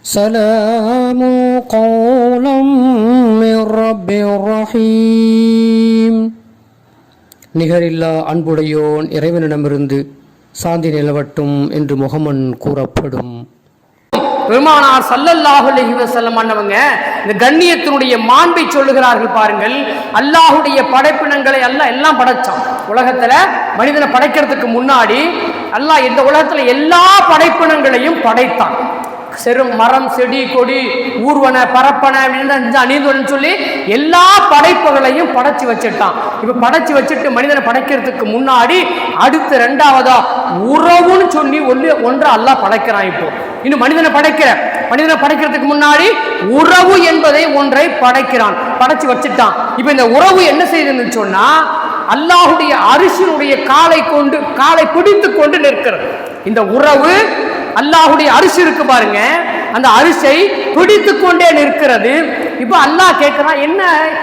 سلام قولا من رب رحيم. நிகரில்லா அன்புடையோன் இறைவனிடமிருந்து சாந்தி நிலவட்டும் என்று முகமன் கூறப்படும். பெருமானார் ஸல்லல்லாஹு அலைஹி வஸல்லம் அன்னவங்க இந்த கண்ணியத்தினுடைய மாண்பை சொல்லுகிறார்கள் பாருங்கள். அல்லாஹுடைய படைப்பினங்களை அல்லாஹ் எல்லாம் படைச்சான். உலகத்துல மனிதனை படைக்கிறதுக்கு முன்னாடி அல்லாஹ் இந்த உலகத்துல எல்லா படைப்பினங்களையும் படைத்தான். மரம், செடி, கொடி, ஊர்வன, பரப்பன அணிந்துன்னு சொல்லி எல்லா படைப்புகளையும் படைச்சு வச்சுட்டான். இப்ப படைச்சு வச்சுட்டு மனிதனை படைக்கிறதுக்கு முன்னாடி அடுத்து ரெண்டாவதா உறவுன்னு சொல்லி ஒன்று அல்லாஹ் படைக்கிறான். இப்போ இன்னும் மனிதனை படைக்கிறதுக்கு முன்னாடி உறவு என்பதை ஒன்றை படைக்கிறான், படைச்சு வச்சுட்டான். இப்ப இந்த உறவு என்ன செய்யுதுன்னு சொன்னா அல்லாஹுடைய அரிசினுடைய காலை பிடித்து கொண்டு நிற்கிறது. இந்த உறவு அல்லாஹுடைய அரிசி இருக்கு பாருங்க, அந்த அரிசை பிடித்து கொண்டே நிற்கிறது. இப்ப அல்லாஹ் கேட்கிறான், என்ன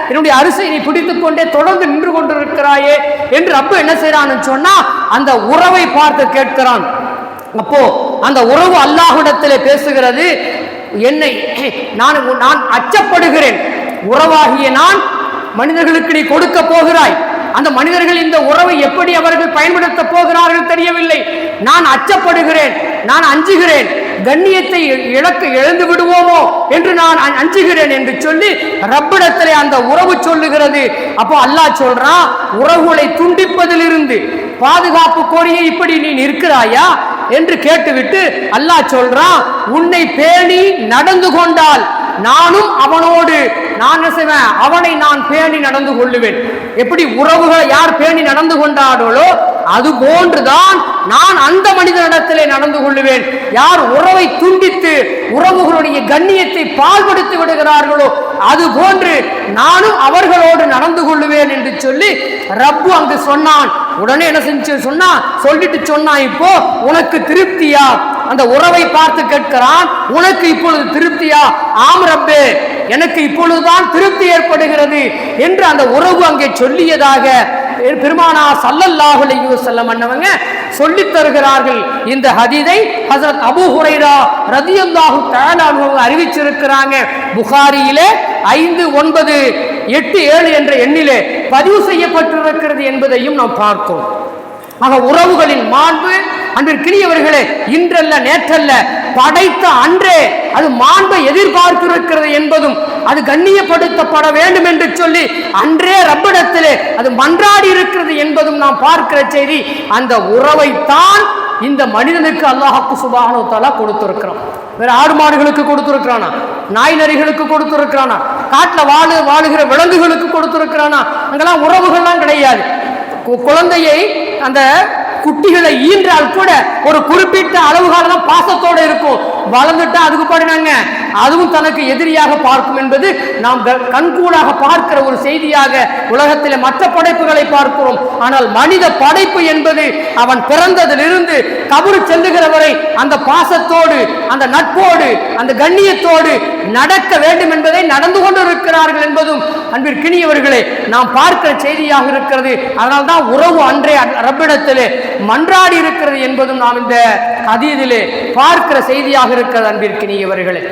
என்னுடைய அரிசை நீ பிடித்து கொண்டே தொடர்ந்து நின்று கொண்டு இருக்கிறாயே என்று. அப்ப என்ன செய்யறான்னு சொன்னா அந்த உறவை பார்த்து கேட்கிறான். அப்போ அந்த உறவு அல்லாஹ்விடத்திலே பேசுகிறது, என்னை நான் அச்சப்படுகிறேன். உறவாகிய நான் மனிதர்களுக்கு நீ கொடுக்க போகிறாய். அந்த மனிதர்கள் இந்த உறவை எப்படி அவர்கள் பயன்படுத்த போகிறார்கள் தெரியவில்லை. நான் அச்சப்படுகிறேன், நான் அஞ்சுகிறேன், கண்ணியத்தை இழந்து விடுவோமோ என்று நான் அஞ்சுகிறேன் என்று சொல்லி ரப்பிடத்திலே அந்த உறவு சொல்லுகிறது. அப்போ அல்லாஹ் சொல்றான், உறவுகளை துண்டிப்பதிலிருந்து பாதுகாப்பு கோரியை இப்படி நீ நிற்கிறாயா என்று கேட்டுவிட்டு அல்லாஹ் சொல்றான், உன்னை பேணி நடந்து கொண்டால் நானும் அவனோடு நான் செய்வேன், அவனை நான் பேணி நடந்து கொள்ளுவேன். எப்படி உறவுகளை யார் பேணி நடந்து கொண்டார்களோ அது போன்றுதான் நான் அந்த மனிதனிடத்திலே நடந்து கொள்ளுவேன். யார் உறவை துண்டித்து உறவுகளுடைய கண்ணியத்தை பாழ்படுத்தி விடுகிறார்களோ அது போன்று நானும் அவர்களோடு நடந்து கொள்ளுவேன் என்று சொல்லி ரப்பு அங்கு சொன்னான். உடனே என்ன செஞ்சு சொல்லிட்டு சொன்னான், இப்போ உனக்கு திருப்தியா? அந்த உறவை பார்த்து கேட்கிறான், உனக்கு இப்பொழுது திருப்தியா? ஆம் ரப்பே, எனக்கு இப்பொழுதுதான் திருப்தி ஏற்படுகிறது என்று அந்த உறவு அங்கே சொல்லியதாக பெருமானார் ஸல்லல்லாஹு அலைஹி வஸல்லம் அன்னவங்க சொல்லி தருகிறார்கள். இந்த ஹதீஸை ஹஜ்ரத் அபூ ஹுரைரா ரலியல்லாஹு தஆலா அன்ஹு அறிவிச்சிருக்கிறாங்க. புகாரியிலே 5987 என்ற எண்ணிலே பதிவு செய்யப்பட்டிருக்கிறது என்பதையும் நாம் பார்க்கிறோம். ஆக உறவுகளின் மாண்பு அன்பிற்கினியவர்களே இன்றல்ல நேற்றல்ல, படைத்த அன்றே அது மாண்பை எதிர்பார்த்திருக்கிறது என்பதும் அது கண்ணியப்படுத்தப்பட வேண்டும் என்று சொல்லி அன்றே ரப்பிடத்திலே அது மன்றாடி இருக்கிறது என்பதும் நாம் பார்க்கிற செய்தி. அந்த உறவைத்தான் இந்த மனிதனுக்கு அல்லாஹ் சுப்ஹானஹு வ தஆலா கொடுத்திருக்கிறான். வேற ஆடு மாடுகளுக்கு கொடுத்திருக்கிறானா? நாய் நரிகளுக்கு கொடுத்திருக்கிறானா? காட்டுல வாழுகிற விலங்குகளுக்கு கொடுத்திருக்கிறானா? அங்கெல்லாம் உறவுகள்லாம் கிடையாது. குழந்தையை அந்த குட்டிகளை ஈன்றால் கூட ஒரு குறிப்பிட்ட அளவு காலம் பாசத்தோடு இருக்கும். வளர்ந்துட்டா அதுக்கு பாடினாங்க அதுவும் தனக்கு எதிரியாக பார்க்கும் என்பது நாம் கண்கூடாக பார்க்கிற ஒரு செய்தியாக உலகத்திலே மற்ற படைப்புகளை பார்க்கிறோம். ஆனால் மனித படைப்பு என்பது அவன் பிறந்ததிலிருந்து கபரு செல்லுகிற வரை அந்த பாசத்தோடு, அந்த நட்போடு, அந்த கண்ணியத்தோடு நடக்க வேண்டும் என்பதை நடந்து கொண்டிருக்கிறார்கள் என்பதும் அன்பிற்கினியவர்களே நாம் பார்க்கிற செய்தியாக இருக்கிறது. அதனால்தான் உறவு அன்றே ரப்பிடத்திலே மன்றாடி இருக்கிறது என்பதும் நாம் இந்த ஹதீஸிலே பார்க்கிற செய்தியாக இருக்கிறது. அன்பிற்கினியவர்களே,